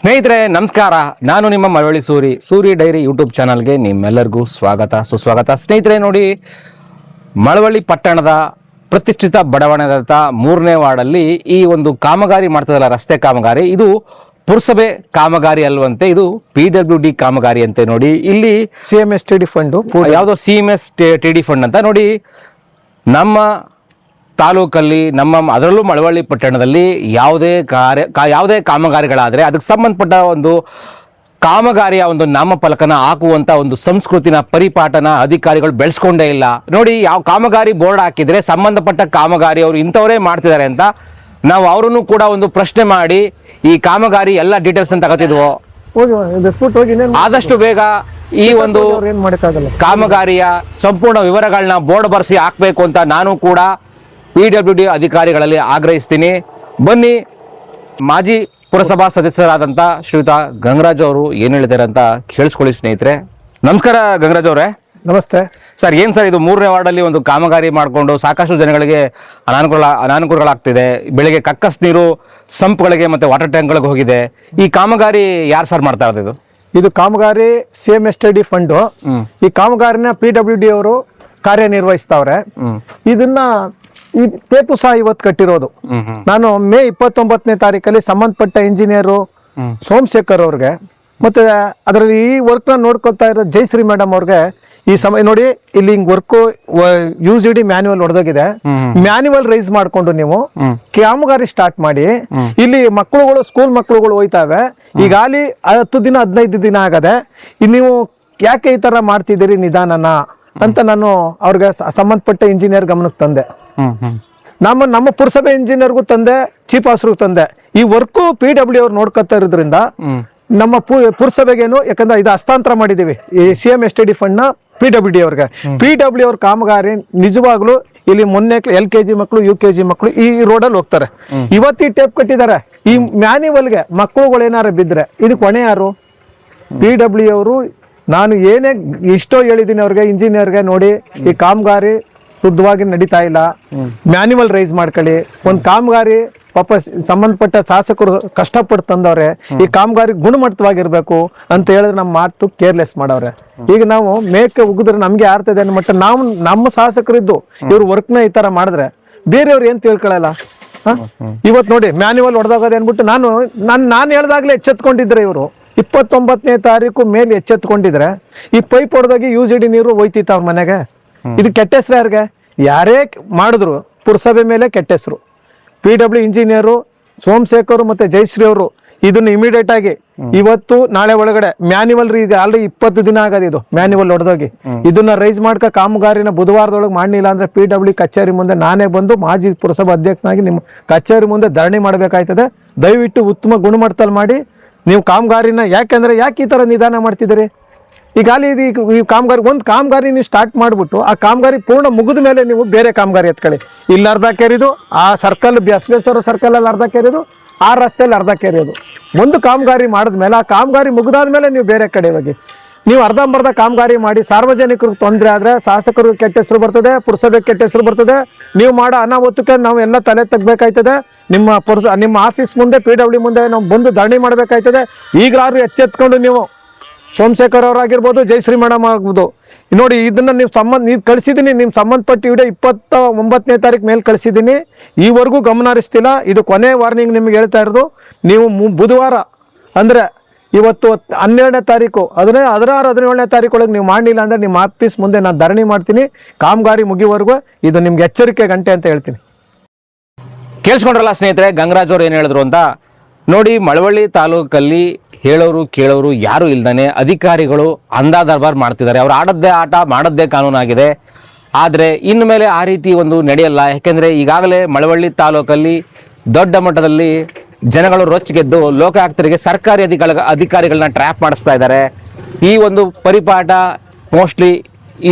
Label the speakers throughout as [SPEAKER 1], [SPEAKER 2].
[SPEAKER 1] ಸ್ನೇಹಿತರೆ ನಮಸ್ಕಾರ. ನಾನು ನಿಮ್ಮ ಮಳವಳ್ಳಿ ಸೂರಿ ಡೈರಿ ಯೂಟ್ಯೂಬ್ ಚಾನಲ್ಗೆ ನಿಮ್ಮೆಲ್ಲರಿಗೂ ಸ್ವಾಗತ ಸುಸ್ವಾಗತ. ಸ್ನೇಹಿತರೆ ನೋಡಿ, ಮಳವಳ್ಳಿ ಪಟ್ಟಣದ ಪ್ರತಿಷ್ಠಿತ ಬಡಾವಣೆದಂಥ 3ನೇ ವಾರ್ಡಲ್ಲಿ ಈ ಒಂದು ಕಾಮಗಾರಿ ಮಾಡ್ತದಲ್ಲ, ರಸ್ತೆ ಕಾಮಗಾರಿ, ಇದು ಪುರಸಭೆ ಕಾಮಗಾರಿ ಅಲ್ವಂತೆ, ಇದು PWD ಕಾಮಗಾರಿ ಅಂತೆ. ನೋಡಿ ಇಲ್ಲಿ
[SPEAKER 2] CMSTD ಫಂಡು,
[SPEAKER 1] ಯಾವುದೋ CMSTD ಫಂಡ್ ಅಂತ. ನೋಡಿ ನಮ್ಮ ತಾಲೂಕಲ್ಲಿ ಅದರಲ್ಲೂ ಮಳವಳ್ಳಿ ಪಟ್ಟಣದಲ್ಲಿ ಯಾವುದೇ ಕಾಮಗಾರಿಗಳಾದರೆ ಅದಕ್ಕೆ ಸಂಬಂಧಪಟ್ಟ ಒಂದು ಕಾಮಗಾರಿಯ ಒಂದು ನಾಮಫಲಕನ ಹಾಕುವಂಥ ಒಂದು ಸಂಸ್ಕೃತಿನ ಪರಿಪಾಠನ ಅಧಿಕಾರಿಗಳು ಬೆಳೆಸ್ಕೊಂಡೇ ಇಲ್ಲ. ನೋಡಿ, ಯಾವ ಕಾಮಗಾರಿ ಬೋರ್ಡ್ ಹಾಕಿದರೆ ಸಂಬಂಧಪಟ್ಟ ಕಾಮಗಾರಿ ಅವರು ಇಂಥವರೇ ಮಾಡ್ತಿದ್ದಾರೆ ಅಂತ ನಾವು ಅವರನ್ನು ಕೂಡ ಒಂದು ಪ್ರಶ್ನೆ ಮಾಡಿ ಈ ಕಾಮಗಾರಿ ಎಲ್ಲ ಡೀಟೇಲ್ಸ್ ಅಂತ ತಗೋತಿದ್ವು. ಆದಷ್ಟು ಬೇಗ ಈ ಒಂದು ಕಾಮಗಾರಿಯ ಸಂಪೂರ್ಣ ವಿವರಗಳನ್ನ ಬೋರ್ಡ್ ಬರೆಸಿ ಹಾಕಬೇಕು ಅಂತ ನಾನು ಕೂಡ PWD ಅಧಿಕಾರಿಗಳಲ್ಲಿ ಆಗ್ರಹಿಸ್ತೀನಿ. ಬನ್ನಿ, ಮಾಜಿ ಪುರಸಭಾ ಸದಸ್ಯರಾದಂಥ ಶ್ರೀಯುತ ಗಂಗರಾಜ್ ಅವರು ಏನು ಹೇಳಿದ್ದಾರೆ ಅಂತ ಕೇಳಿಸ್ಕೊಳ್ಳಿ. ಸ್ನೇಹಿತರೆ ನಮಸ್ಕಾರ ಗಂಗರಾಜ್ ಅವರೇ.
[SPEAKER 2] ನಮಸ್ತೆ
[SPEAKER 1] ಸರ್. ಏನು ಸರ್ ಇದು 3ನೇ ವಾರ್ಡಲ್ಲಿ ಒಂದು ಕಾಮಗಾರಿ ಮಾಡಿಕೊಂಡು ಸಾಕಷ್ಟು ಜನಗಳಿಗೆ ಅನಾನುಕೂಲಗಳಾಗ್ತಿದೆ. ಬೆಳಗ್ಗೆ ಕಕ್ಕಸ್ ನೀರು ಸಂಪ್ಗಳಿಗೆ ಮತ್ತು ವಾಟರ್ ಟ್ಯಾಂಕ್ಗಳಿಗೆ ಹೋಗಿದೆ. ಈ ಕಾಮಗಾರಿ ಯಾರು ಸರ್ ಮಾಡ್ತಾ ಇರೋದು?
[SPEAKER 2] ಇದು ಕಾಮಗಾರಿ CMSTD ಫಂಡು. ಈ ಕಾಮಗಾರಿನ PWD ಅವರು ಕಾರ್ಯನಿರ್ವಹಿಸ್ತಾವ್ರೆ. ಇದನ್ನ ಈ ಟೇಪು ಸಹ ಇವತ್ತು ಕಟ್ಟಿರೋದು. ನಾನು ಮೇ 29ನೇ ತಾರೀಕಲ್ಲಿ ಸಂಬಂಧಪಟ್ಟ ಇಂಜಿನಿಯರು ಸೋಮಶೇಖರ್ ಅವ್ರಿಗೆ ಮತ್ತೆ ಅದರಲ್ಲಿ ಈ ವರ್ಕ್ ನ ನೋಡ್ಕೊತಾ ಇರೋ ಜಯಶ್ರೀ ಮೇಡಮ್ ಅವ್ರಿಗೆ ಈ ಸಮಯ ನೋಡಿ, ಇಲ್ಲಿ ಹಿಂಗ್ ವರ್ಕ್ UGD ಮ್ಯಾನ್ಯುವಲ್ ಹೊಡೆದೋಗಿದೆ. ಮ್ಯಾನ್ಯುವಲ್ ರೈಸ್ ಮಾಡ್ಕೊಂಡು ನೀವು ಕಾಮಗಾರಿ ಸ್ಟಾರ್ಟ್ ಮಾಡಿ. ಇಲ್ಲಿ ಮಕ್ಕಳುಗಳು, ಸ್ಕೂಲ್ ಮಕ್ಕಳುಗಳು ಹೋಯ್ತಾವೆ. ಈಗಾಗಲೇ 10 ದಿನ 15 ದಿನ ಆಗದೆ. ನೀವು ಯಾಕೆ ಈ ತರ ಮಾಡ್ತಿದ್ದೀರಿ ನಿಧಾನನ ಅಂತ ನಾನು ಅವ್ರಿಗೆ ಸಂಬಂಧಪಟ್ಟ ಇಂಜಿನಿಯರ್ ಗಮನಕ್ಕೆ ತಂದೆ. ನಮ್ಮ ಪುರಸಭೆ ಇಂಜಿನಿಯರ್ಗೂ ತಂದೆ, ಚೀಫ್ ಆಫೀಸರ್ಗೂ ತಂದೆ. ಈ ವರ್ಕು PWD ಅವ್ರು ನೋಡ್ಕೊತಾ ಇರೋದ್ರಿಂದ ನಮ್ಮ ಪುರಸಭೆಗೇನು, ಯಾಕಂದ್ರೆ ಇದು ಹಸ್ತಾಂತರ ಮಾಡಿದೀವಿ ಈ CMSTD ಫಂಡ್ ನ PWD ಅವ್ರಿಗೆ. PWD ಅವ್ರ ಕಾಮಗಾರಿ ನಿಜವಾಗ್ಲೂ ಇಲ್ಲಿ ಮೊನ್ನೆ LKG ಮಕ್ಕಳು, UKG ಮಕ್ಕಳು ಈ ರೋಡಲ್ಲಿ ಹೋಗ್ತಾರೆ. ಇವತ್ತಿ ಟೇಪ್ ಕಟ್ಟಿದ್ದಾರೆ. ಈ ಮ್ಯಾನ್ಯುವಲ್ಗೆ ಮಕ್ಕಳುಗಳು ಏನಾರು ಬಿದ್ರೆ ಇದಕ್ಕೆ ಹೊಣೆ ಯಾರು? PWD ಅವರು. ನಾನು ಏನೇ ಇಷ್ಟೋ ಹೇಳಿದ್ದೀನಿ ಅವ್ರಿಗೆ, ಇಂಜಿನಿಯರ್ಗೆ, ನೋಡಿ ಈ ಕಾಮಗಾರಿ ಶುದ್ಧವಾಗಿ ನಡೀತಾ ಇಲ್ಲ, ಮ್ಯಾನ್ಯುವಲ್ ರೈಸ್ ಮಾಡ್ಕೊಳ್ಳಿ. ಒಂದು ಕಾಮಗಾರಿ ಪಾಪ ಸಂಬಂಧಪಟ್ಟ ಶಾಸಕರು ಕಷ್ಟಪಟ್ಟು ತಂದವ್ರೆ, ಈ ಕಾಮಗಾರಿ ಗುಣಮಟ್ಟವಾಗಿರ್ಬೇಕು ಅಂತ ಹೇಳಿದ್ರೆ ನಮ್ಮ ಮಾತು ಕೇರ್ಲೆಸ್ ಮಾಡವ್ರೆ. ಈಗ ನಾವು ಮೇಕೆ ಉಗಿದ್ರೆ ನಮ್ಗೆ ಆರ್ತದೆ ಅನ್ನೋ ಮಟ್ಟ ನಮ್ಮ ಶಾಸಕರಿದ್ದು ಇವ್ರು ವರ್ಕ್ನ ಈ ತರ ಮಾಡಿದ್ರೆ ಬೇರೆಯವ್ರು ಏನ್ ತಿಳ್ಕೊಳ್ಳಲ್ಲ. ಇವತ್ತು ನೋಡಿ ಮ್ಯಾನ್ಯುವಲ್ ಹೊಡೆದೋಗೋದೆ ಅನ್ಬಿಟ್ಟು ನಾನು ಹೇಳ್ದಾಗ್ಲೇ ಎಚ್ಚೆತ್ಕೊಂಡಿದ್ರೆ ಇವರು 29ನೇ ತಾರೀಕು ಮೇಲೆ ಎಚ್ಚೆತ್ಕೊಂಡಿದ್ರೆ ಈ ಪೈಪ್ ಹೊಡೆದಾಗಿ UGD ನೀರು ಹೋಯ್ತಿತ್ತು ಅವ್ರ ಮನೆಗೆ. ಇದು ಕೆಟ್ಟ ಹೆಸರು ಯಾರಿಗೆ? ಯಾರೇ ಮಾಡಿದ್ರು ಪುರಸಭೆ ಮೇಲೆ ಕೆಟ್ಟ ಹೆಸರು. PWD ಇಂಜಿನಿಯರು ಸೋಮಶೇಖರ್ ಮತ್ತೆ ಜಯಶ್ರೀ ಅವರು ಇದನ್ನ ಇಮಿಡಿಯೇಟ್ ಆಗಿ ಇವತ್ತು ನಾಳೆ ಒಳಗಡೆ ಮ್ಯಾನ್ಯುವಲ್ ಈಗ ಆಲ್ರೆಡಿ 20 ದಿನ ಆಗದೆ ಇದು ಮ್ಯಾನ್ಯುವಲ್ ಹೊಡೆದೋಗಿ ಇದನ್ನ ರೈಸ್ ಮಾಡ್ಕ ಕಾಮಗಾರಿನ ಬುಧವಾರದೊಳಗೆ ಮಾಡಲಿಲ್ಲ ಅಂದ್ರೆ PWD ಕಚೇರಿ ಮುಂದೆ ನಾನೇ ಬಂದು ಮಾಜಿ ಪುರಸಭಾ ಅಧ್ಯಕ್ಷನಾಗಿ ನಿಮ್ಮ ಕಚೇರಿ ಮುಂದೆ ಧರಣಿ ಮಾಡಬೇಕಾಯ್ತದೆ. ದಯವಿಟ್ಟು ಉತ್ತಮ ಗುಣಮಟ್ಟದಲ್ಲಿ ಮಾಡಿ ನೀವು ಕಾಮಗಾರಿನ. ಯಾಕೆ ಈ ತರ ನಿಧಾನ ಮಾಡ್ತಿದ್ದೀರಿ? ಈಗ ಈ ಕಾಮಗಾರಿ ಒಂದು ಕಾಮಗಾರಿ ನೀವು ಸ್ಟಾರ್ಟ್ ಮಾಡಿಬಿಟ್ಟು ಆ ಕಾಮಗಾರಿ ಪೂರ್ಣ ಮುಗಿದ ಮೇಲೆ ನೀವು ಬೇರೆ ಕಾಮಗಾರಿ ಎತ್ಕೊಳ್ಳಿ. ಇಲ್ಲಿ ಅರ್ಧ ಕೇರಿದು, ಆ ಸರ್ಕಲ್ ಬಸವೇಶ್ವರ ಸರ್ಕಲಲ್ಲಿ ಅರ್ಧ ಕೇರಿದು, ಆ ರಸ್ತೆಯಲ್ಲಿ ಅರ್ಧ ಕೇರಿಯೋದು. ಒಂದು ಕಾಮಗಾರಿ ಮಾಡಿದ್ಮೇಲೆ ಆ ಕಾಮಗಾರಿ ಮುಗಿದಾದ್ಮೇಲೆ ನೀವು ಬೇರೆ ಕಡೆ ಹೋಗಿ. ನೀವು ಅರ್ಧಂಬರ್ಧ ಕಾಮಗಾರಿ ಮಾಡಿ ಸಾರ್ವಜನಿಕರಿಗೆ ತೊಂದರೆ ಆದರೆ ಶಾಸಕರಿಗೆ ಕೆಟ್ಟ ಹೆಸರು ಬರ್ತದೆ, ಪುರಸಭೆಗೆ ಕೆಟ್ಟ ಹೆಸರು ಬರ್ತದೆ. ನೀವು ಮಾಡೋ ಅನಾಹುತಕ್ಕೆ ನಾವು ಎಲ್ಲ ತಲೆ ತೆಗಬೇಕಾಯ್ತದೆ. ನಿಮ್ಮ ಆಫೀಸ್ ಮುಂದೆ PWD ಮುಂದೆ ನಾವು ಬಂದು ಧರಣಿ ಮಾಡಬೇಕಾಯ್ತದೆ. ಈಗಲಾದ್ರೂ ಎಚ್ಚೆತ್ಕೊಂಡು ನೀವು ಸೋಮಶೇಖರ್ ಅವರಾಗಿರ್ಬೋದು, ಜಯಶ್ರೀ ಮೇಡಮ್ ಆಗ್ಬೋದು, ನೋಡಿ ಇದನ್ನ ನೀವು ಕಳಿಸಿದ್ದೀನಿ. ನಿಮ್ಮ ಸಂಬಂಧಪಟ್ಟ ವಿಡಿಯೋ 29ನೇ ತಾರೀಕು ಮೇಲೆ ಕಳಿಸಿದ್ದೀನಿ. ಈವರೆಗೂ ಗಮನ ಹರಿಸ್ತಿಲ್ಲ. ಇದು ಕೊನೆ ವಾರ್ನಿಂಗ್ ನಿಮ್ಗೆ ಹೇಳ್ತಾ ಇರೋದು. ನೀವು ಬುಧವಾರ ಅಂದರೆ ಇವತ್ತು 12ನೇ ತಾರೀಕು 16, 17ನೇ ತಾರೀಕು ಒಳಗೆ ನೀವು ಮಾಡಲಿಲ್ಲ ಅಂದರೆ ನಿಮ್ಮ ಆಫೀಸ್ ಮುಂದೆ ನಾನು ಧರಣಿ ಮಾಡ್ತೀನಿ. ಕಾಮಗಾರಿ ಮುಗಿಯುವವರೆಗೂ ಇದು ನಿಮ್ಗೆ ಎಚ್ಚರಿಕೆ ಗಂಟೆ ಅಂತ ಹೇಳ್ತೀನಿ.
[SPEAKER 1] ಕೇಳಿಸ್ಕೊಂಡ್ರಲ್ಲ ಸ್ನೇಹಿತರೆ, ಗಂಗರಾಜ್ ಅವರು ಏನು ಹೇಳಿದ್ರು ಅಂತ. ನೋಡಿ, ಮಳವಳ್ಳಿ ತಾಲೂಕಲ್ಲಿ ಹೇಳೋರು ಕೇಳೋರು ಯಾರು ಇಲ್ದಾನೆ ಅಧಿಕಾರಿಗಳು ಅಂದಾದರ್ಬಾರ್ ಮಾಡ್ತಿದ್ದಾರೆ. ಅವ್ರು ಆಡದ್ದೇ ಆಟ, ಮಾಡದ್ದೇ ಕಾನೂನಾಗಿದೆ. ಆದರೆ ಇನ್ನು ಮೇಲೆ ಆ ರೀತಿ ಒಂದು ನಡೆಯಲ್ಲ. ಯಾಕೆಂದರೆ ಈಗಾಗಲೇ ಮಳವಳ್ಳಿ ತಾಲೂಕಲ್ಲಿ ದೊಡ್ಡ ಮಟ್ಟದಲ್ಲಿ ಜನಗಳು ರೊಚ್ಚಿಗೆದ್ದು ಲೋಕಾಯುಕ್ತರಿಗೆ ಸರ್ಕಾರಿ ಅಧಿಕಾರಿಗಳನ್ನ ಟ್ರ್ಯಾಪ್ ಮಾಡಿಸ್ತಾ ಇದ್ದಾರೆ. ಈ ಒಂದು ಪರಿಪಾಠ ಮೋಸ್ಟ್ಲಿ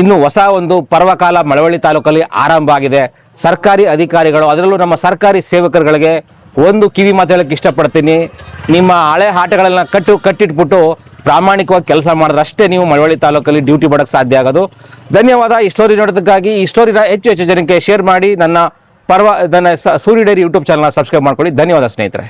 [SPEAKER 1] ಇನ್ನು ಹೊಸ ಒಂದು ಪರ್ವಕಾಲ ಮಳವಳ್ಳಿ ತಾಲೂಕಲ್ಲಿ ಆರಂಭ ಆಗಿದೆ. ಸರ್ಕಾರಿ ಅಧಿಕಾರಿಗಳು, ಅದರಲ್ಲೂ ನಮ್ಮ ಸರ್ಕಾರಿ ಸೇವಕರುಗಳಿಗೆ ಒಂದು ಕಿವಿ ಮಾತು ಹೇಳಕ್ಕೆ ಇಷ್ಟಪಡ್ತೀನಿ. ನಿಮ್ಮ ಹಳೆ ಆಟಗಳನ್ನ ಕಟ್ಟಿಟ್ಬಿಟ್ಟು ಪ್ರಾಮಾಣಿಕವಾಗಿ ಕೆಲಸ ಮಾಡಿದ್ರೆ ಅಷ್ಟೇ ನೀವು ಮಳವಳ್ಳಿ ತಾಲೂಕಲ್ಲಿ ಡ್ಯೂಟಿ ಮಾಡೋಕ್ಕೆ ಸಾಧ್ಯ ಆಗೋದು. ಧನ್ಯವಾದ ಈ ಸ್ಟೋರಿ ನೋಡೋದಕ್ಕಾಗಿ. ಈ ಸ್ಟೋರಿನ ಹೆಚ್ಚು ಜನಕ್ಕೆ ಶೇರ್ ಮಾಡಿ. ನನ್ನ ಸೂರಿ ಡೈರಿ ಯೂಟ್ಯೂಬ್ ಚಾನಲ್ನ ಸಬ್ಸ್ಕ್ರೈಬ್ ಮಾಡ್ಕೊಳ್ಳಿ. ಧನ್ಯವಾದ ಸ್ನೇಹಿತರೆ.